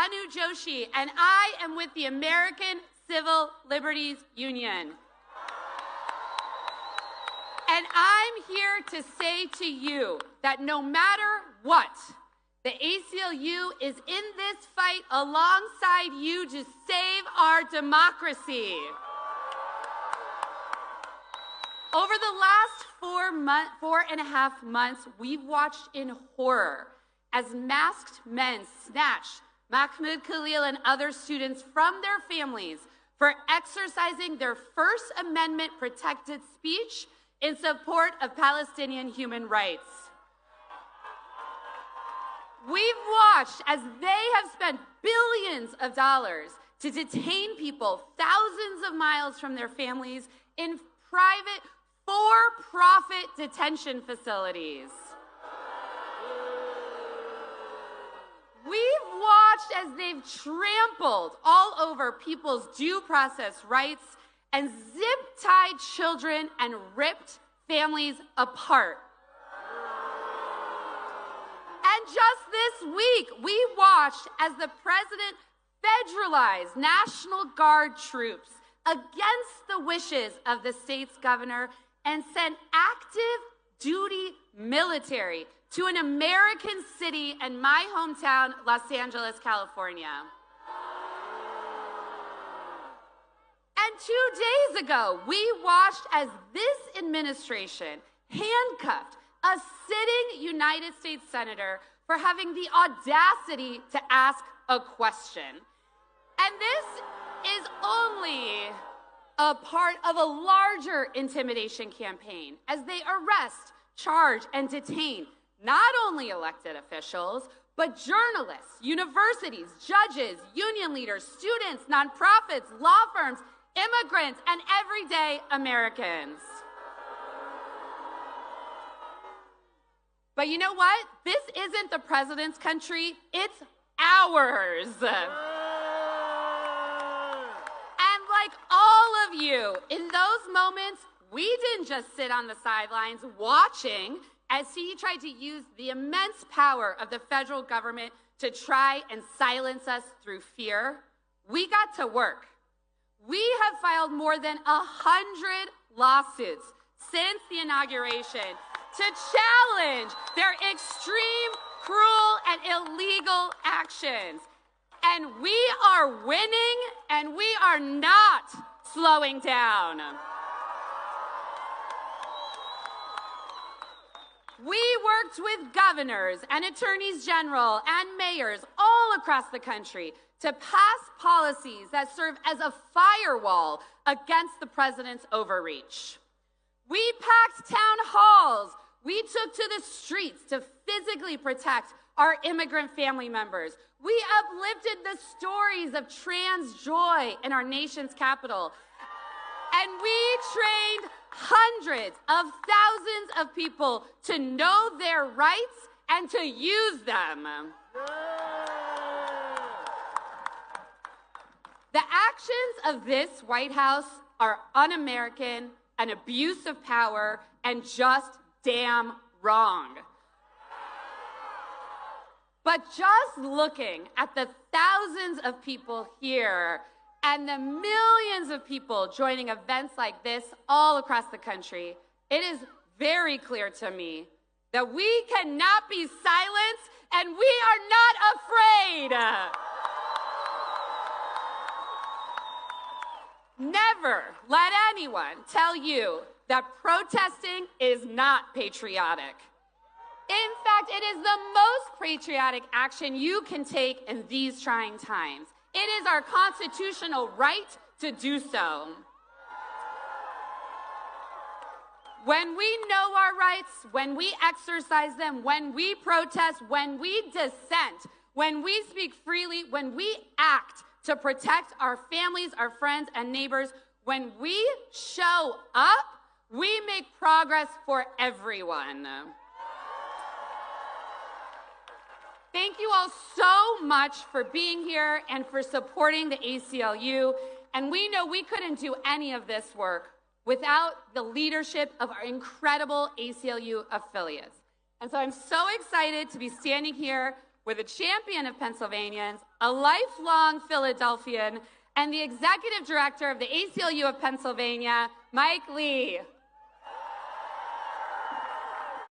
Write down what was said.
Anu Joshi, and I am with the American Civil Liberties Union. And I'm here to say to you that no matter what, the ACLU is in this fight alongside you to save our democracy. Over the last 4.5 months, we've watched in horror as masked men snatch Mahmoud Khalil and other students from their families for exercising their First Amendment protected speech in support of Palestinian human rights. We've watched as they have spent billions of dollars to detain people thousands of miles from their families in private, for-profit detention facilities. We've watched as they've trampled all over people's due process rights and zip-tied children and ripped families apart. And just this week, we watched as the president federalized National Guard troops against the wishes of the state's governor and sent active duty military to an American city and my hometown, Los Angeles, California. And 2 days ago, we watched as this administration handcuffed a sitting United States senator for having the audacity to ask a question. And this is only a part of a larger intimidation campaign as they arrest, charge, and detain not only elected officials, but journalists, universities, judges, union leaders, students, nonprofits, law firms, immigrants, and everyday Americans. But you know what? This isn't the president's country, it's ours. And like all of you, in those moments, we didn't just sit on the sidelines watching as he tried to use the immense power of the federal government to try and silence us through fear. We got to work. We have filed more than 100 lawsuits since the inauguration to challenge their extreme, cruel, and illegal actions. And we are winning, and we are not slowing down. We worked with governors and attorneys general and mayors all across the country to pass policies that serve as a firewall against the president's overreach. We packed town halls. We took to the streets to physically protect our immigrant family members. We uplifted the stories of trans joy in our nation's capital. And we trained hundreds of thousands of people to know their rights and to use them. The actions of this White House are un-American, an abuse of power, and just damn wrong. But just looking at the thousands of people here and the millions of people joining events like this all across the country, it is very clear to me that we cannot be silenced and we are not afraid. Never let anyone tell you that protesting is not patriotic. In fact, it is the most patriotic action you can take in these trying times. It is our constitutional right to do so. When we know our rights, when we exercise them, when we protest, when we dissent, when we speak freely, when we act to protect our families, our friends, and neighbors, when we show up, we make progress for everyone. Thank you all so much for being here and for supporting the ACLU. And we know we couldn't do any of this work without the leadership of our incredible ACLU affiliates. And so I'm so excited to be standing here with a champion of Pennsylvanians, a lifelong Philadelphian, and the executive director of the ACLU of Pennsylvania, Mike Lee.